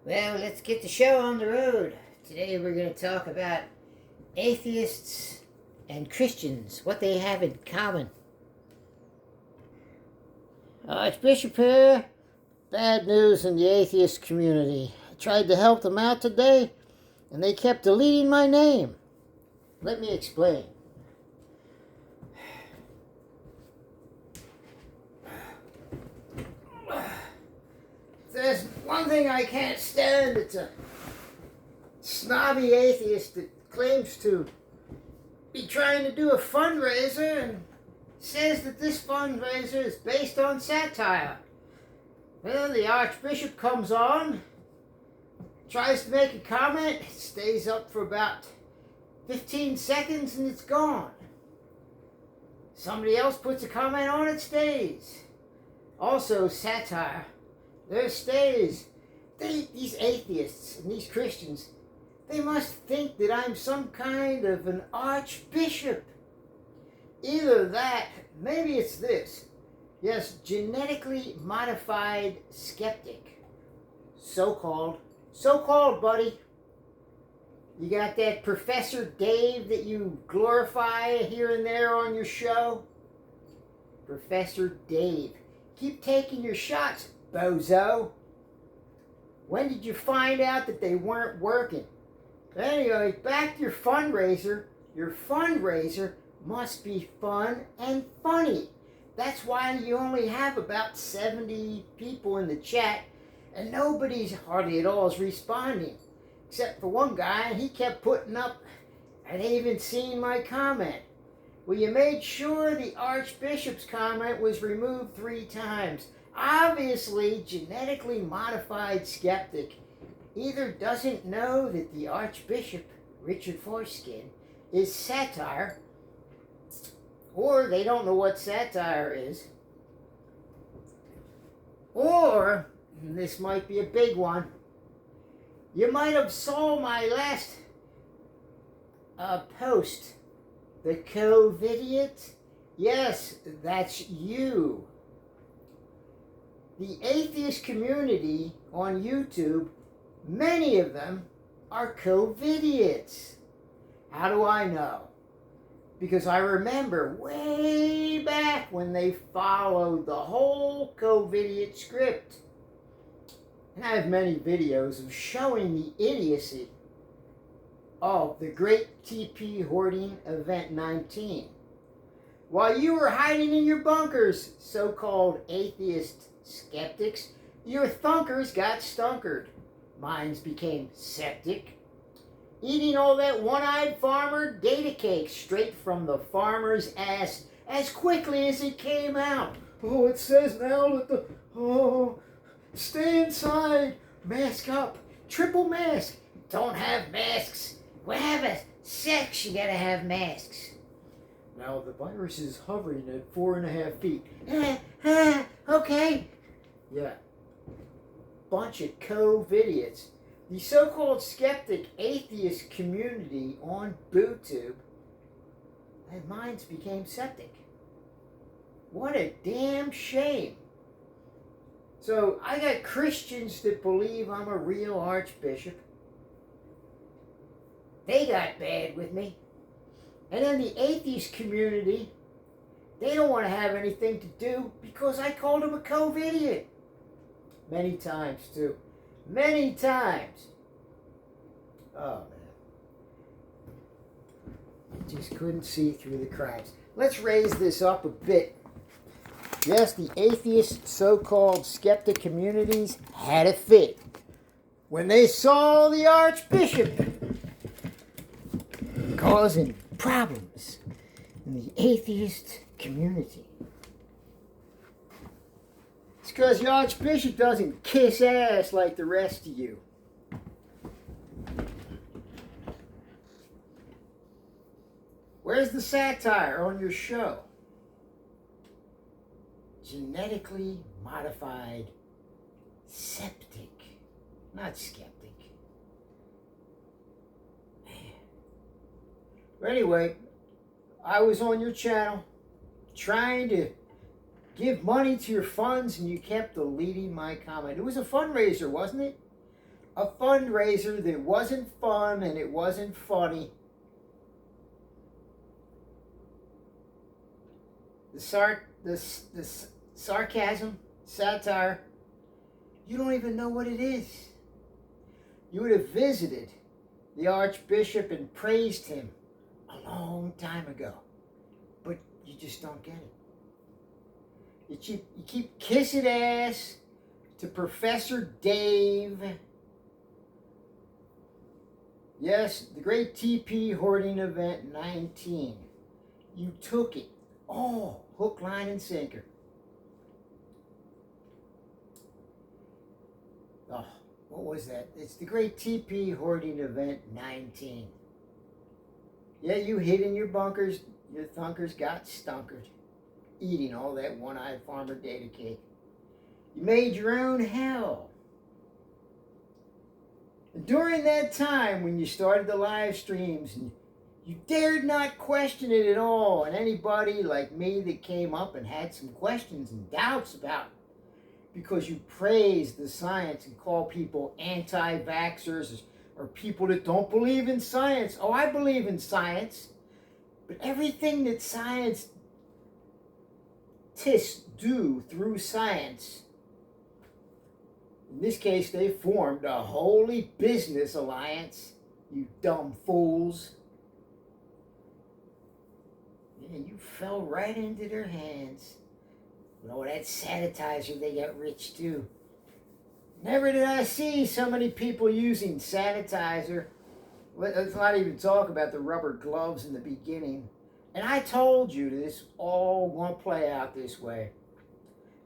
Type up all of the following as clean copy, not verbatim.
Well, let's get the show on the road. Today we're going to talk about atheists and Christians, what they have in common. Archbishop here. Bad news in the atheist community. I tried to help them out today, and they kept deleting my name. Let me explain. There's one thing I can't stand. It's a snobby atheist that claims to be trying to do a fundraiser and says that this fundraiser is based on satire. Well, the Archbishop comes on, tries to make a comment, it stays up for about 15 seconds and it's gone. Somebody else puts a comment on, it stays. Also, satire. There stays. These atheists and these Christians, they must think that I'm some kind of an archbishop. Either that, maybe it's this. Yes, genetically modified skeptic. So-called, buddy. You got that Professor Dave that you glorify here and there on your show? Professor Dave. Keep taking your shots, bozo. When did you find out that they weren't working? Anyway, back to your fundraiser. Your fundraiser must be fun and funny. That's why you only have about 70 people in the chat, and nobody's hardly at all is responding. Except for one guy, and he kept putting up, I didn't even seen my comment. Well, you made sure the Archbishop's comment was removed 3 times. Obviously, genetically modified skeptic either doesn't know that the Archbishop, Richard Foreskin, is satire, or they don't know what satire is, or, and this might be a big one, you might have saw my last post, the COVIDiot. Yes, that's you. The atheist community on YouTube, many of them are COVIDiots. How do I know? Because I remember way back when they followed the whole COVIDiot script. And I have many videos of showing the idiocy of the Great TP Hoarding Event 19. While you were hiding in your bunkers, so-called atheist skeptics, your thunkers got stunkered. Minds became septic. Eating all that one-eyed farmer data cake straight from the farmer's ass as quickly as it came out. Oh, it says now that stay inside, mask up, triple mask. Don't have masks. Well, have a sex, you gotta have masks. Now the virus is hovering at 4.5 feet. Okay. Yeah. Bunch of COVIDiots. The so-called skeptic atheist community on BooTube, their minds became septic. What a damn shame. So I got Christians that believe I'm a real archbishop. They got bad with me. And then the atheist community, they don't want to have anything to do because I called them a COVIDiot. Many times, too. Many times. Oh, man. You just couldn't see through the cracks. Let's raise this up a bit. Yes, the atheist so-called skeptic communities had a fit when they saw the Archbishop causing problems in the atheist community. It's because the Archbishop doesn't kiss ass like the rest of you. Where's the satire on your show? Genetically modified septic, not skeptic. Man. But anyway, I was on your channel trying to give money to your funds and you kept deleting my comment. It was a fundraiser, wasn't it? a fundraiser that wasn't fun and it wasn't funny. The sarcasm, satire, you don't even know what it is. You would have visited the Archbishop and praised him a long time ago, but you just don't get it. You keep kissing ass to Professor Dave. Yes, the great TP hoarding event 19. You took it all, hook, line, and sinker. Oh, what was that? It's the great TP hoarding event 19. Yeah, you hid in your bunkers. Your thunkers got stunkered, eating all that one-eyed farmer data cake. You made your own hell. And during that time when you started the live streams, and you dared not question it at all, and anybody like me that came up and had some questions and doubts about it, because you praised the science and call people anti-vaxxers or people that don't believe in science. Oh, I believe in science. But everything that scientists do through science, in this case, they formed a holy business alliance, you dumb fools. And you fell right into their hands. Oh, that sanitizer, they got rich too. Never did I see so many people using sanitizer. Let's not even talk about the rubber gloves in the beginning. And I told you this all won't play out this way.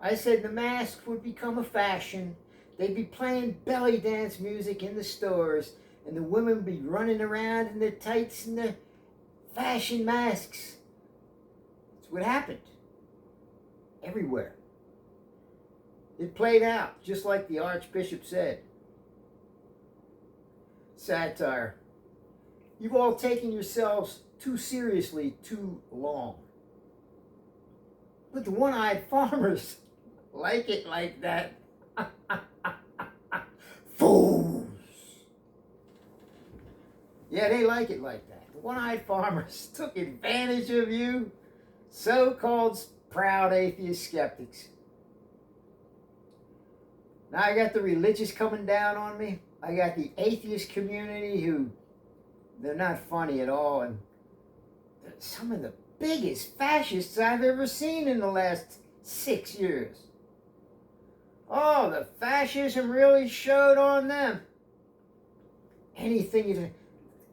I said the masks would become a fashion. They'd be playing belly dance music in the stores, and the women would be running around in their tights and their fashion masks. That's what happened. Everywhere. It played out just like the Archbishop said. Satire. You've all taken yourselves too seriously too long. But the one-eyed farmers like it like that. Fools. Yeah, they like it like that. The one-eyed farmers took advantage of you, so-called proud atheist skeptics. Now I got the religious coming down on me. I got the atheist community who, they're not funny at all, and they're some of the biggest fascists I've ever seen in the last 6 years. Oh, the fascism really showed on them. Anything you...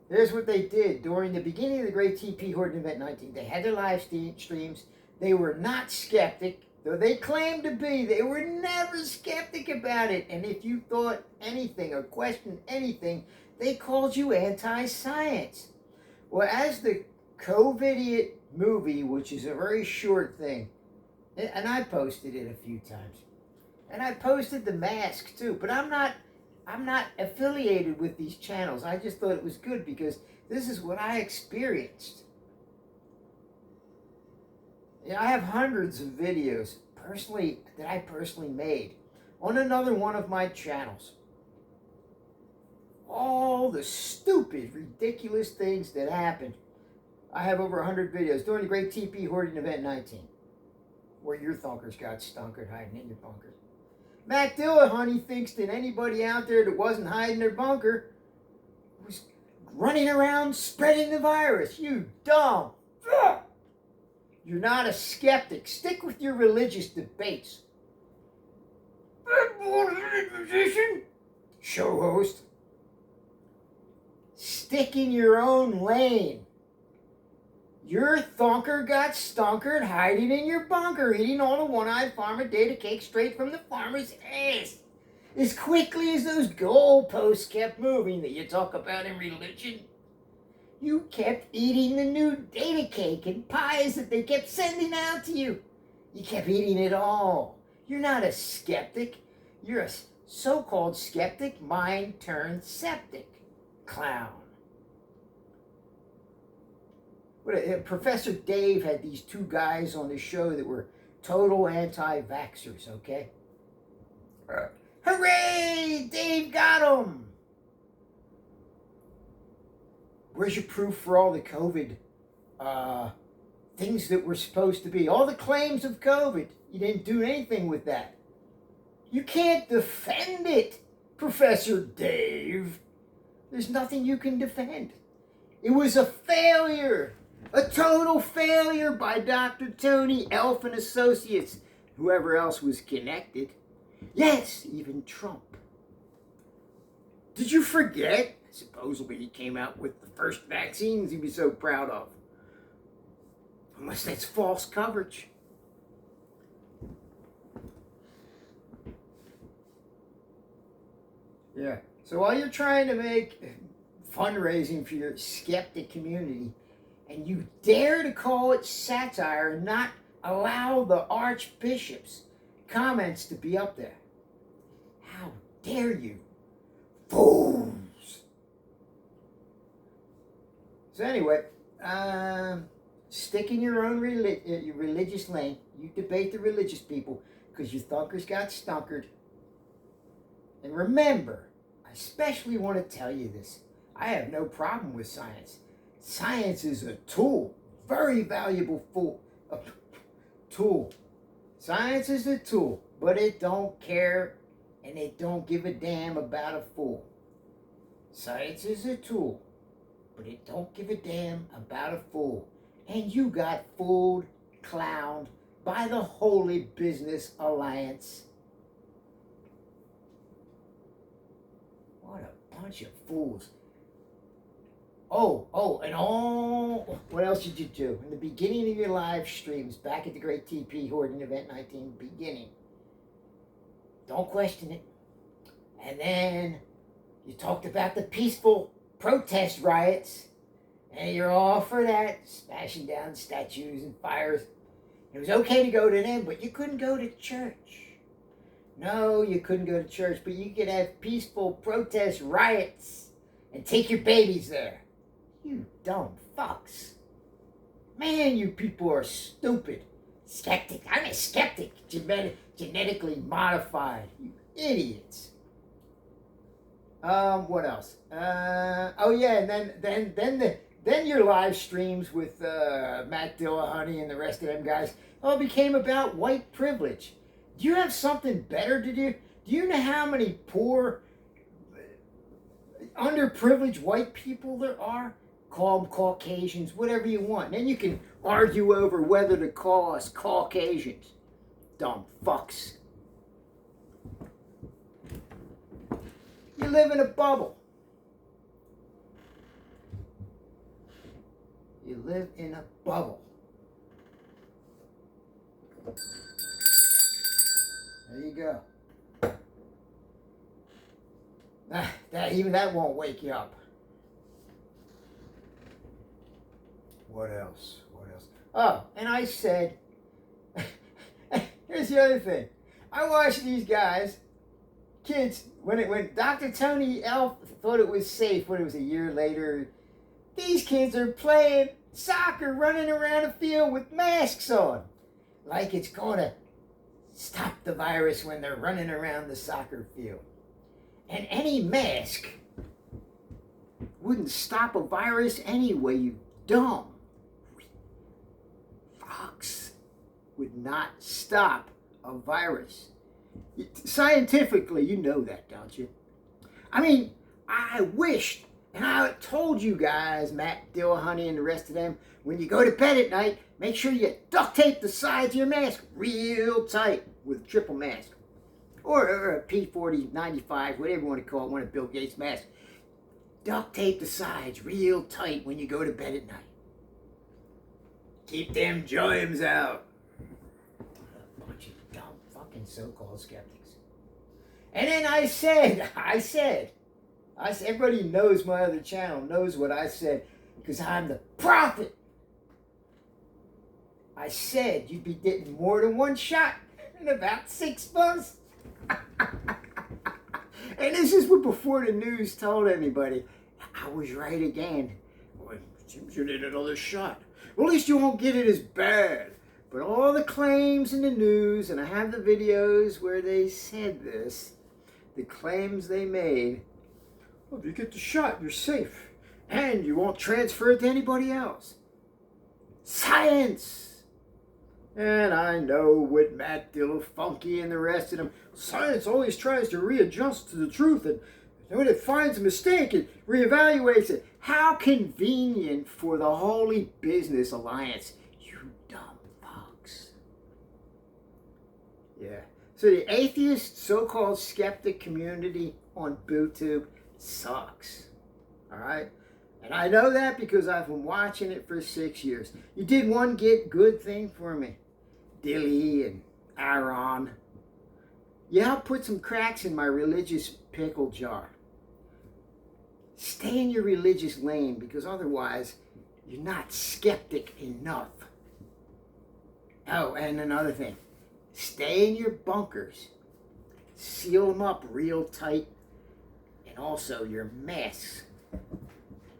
Here's what they did during the beginning of the Great TP Hoarding Event 19. They had their live streams. They were not skeptic, though they claimed to be. They were never skeptic about it. And if you thought anything or questioned anything, they called you anti-science. Well, as the COVID movie, which is a very short thing, and I posted it a few times, and I posted the mask too, but I'm not affiliated with these channels. I just thought it was good because this is what I experienced. Yeah, I have hundreds of videos that I personally made on another one of my channels. All the stupid, ridiculous things that happened. I have over 100 videos during the Great TP Hoarding Event 19, where your thunkers got stunkered hiding in your bunkers. Matt Dillahunty thinks that anybody out there that wasn't hiding their bunker was running around spreading the virus. You dumb. You're not a skeptic. Stick with your religious debates. Show host. Stick in your own lane. Your thunker got stunkered hiding in your bunker, eating all the one-eyed farmer data cake straight from the farmer's ass. As quickly as those goalposts kept moving that you talk about in religion, you kept eating the new data cake and pies that they kept sending out to you. You kept eating it all. You're not a skeptic. You're a so-called skeptic mind turned septic clown. Professor Dave had these two guys on the show that were total anti-vaxxers, okay? Hooray! Dave got them! Where's your proof for all the COVID things that were supposed to be? All the claims of COVID. You didn't do anything with that. You can't defend it, Professor Dave. There's nothing you can defend. It was a failure. A total failure by Dr. Tony Elf and Associates. Whoever else was connected. Yes, even Trump. Did you forget? Supposedly he came out with the first vaccines he was so proud of. Unless that's false coverage. Yeah. So while you're trying to make fundraising for your skeptic community, and you dare to call it satire and not allow the archbishop's comments to be up there. How dare you? Fools! So anyway, stick in your own your religious lane. You debate the religious people because your thunkers got stunkered. And remember, I especially want to tell you this. I have no problem with science. Science is a tool, very valuable tool. Science is a tool, but it don't care and it don't give a damn about a fool. Science is a tool, but it don't give a damn about a fool. And you got fooled, clowned by the Holy Business Alliance. What a bunch of fools. And what else did you do? In the beginning of your live streams, back at the Great TP Hoarding Event 19 beginning, don't question it. And then you talked about the peaceful protest riots, and you're all for that, smashing down statues and fires. It was okay to go to them, but you couldn't go to church. No, you couldn't go to church, but you could have peaceful protest riots and take your babies there. You dumb fucks. Man, you people are stupid. Skeptic. I'm a skeptic. Genetically modified. You idiots. What else? And then your live streams with Matt Dillahunty and the rest of them guys all became about white privilege. Do you have something better to do? Do you know how many poor, underprivileged white people there are? Call them Caucasians, whatever you want. Then you can argue over whether to call us Caucasians. Dumb fucks. You live in a bubble. You live in a bubble. There you go. That won't wake you up. What else? Oh, and I said, here's the other thing. I watched these guys, kids, when Dr. Tony Elf thought it was safe, when it was a year later, these kids are playing soccer, running around a field with masks on. Like it's going to stop the virus when they're running around the soccer field. And any mask wouldn't stop a virus anyway, you dumb fox. Would not stop a virus. Scientifically, you know that, don't you? I mean, I wished, and I told you guys, Matt Dillahunty and the rest of them, when you go to bed at night, make sure you duct tape the sides of your mask real tight with a triple mask. Or a P4095, whatever you want to call it, one of Bill Gates' masks. Duct tape the sides real tight when you go to bed at night. Keep them germs out. A bunch of dumb fucking so-called skeptics. And then I said, everybody knows my other channel, knows what I said, because I'm the prophet. I said you'd be getting more than one shot in about 6 months. And this is before the news told anybody. I was right again. Well, it seems you need another shot. Well, at least you won't get it as bad. But all the claims in the news, and I have the videos where they said this, the claims they made, well, if you get the shot, you're safe. And you won't transfer it to anybody else. Science! And I know with Matt Funky and the rest of them, science always tries to readjust to the truth, and when it finds a mistake, it reevaluates it. How convenient for the Holy Business Alliance, you dumb fucks. Yeah. So the atheist, so-called skeptic community on YouTube sucks. All right? And I know that because I've been watching it for 6 years. You did one good thing for me. Dilly and Aaron. You helped put some cracks in my religious pickle jar. Stay in your religious lane, because otherwise you're not skeptic enough. Oh, and another thing. Stay in your bunkers. Seal them up real tight. And also your masks.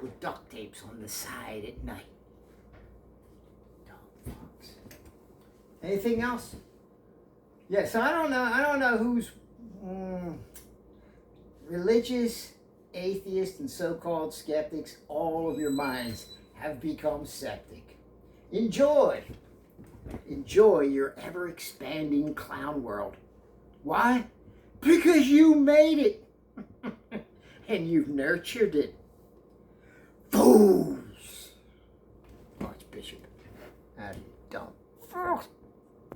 With duct tapes on the side at night. Dumb fucks. Anything else? Yeah, so I don't know who's religious, atheist, and so-called skeptics. All of your minds have become septic. Enjoy your ever-expanding clown world. Why? Because you made it. And you've nurtured it. Fools! Archbishop. How do you dumb?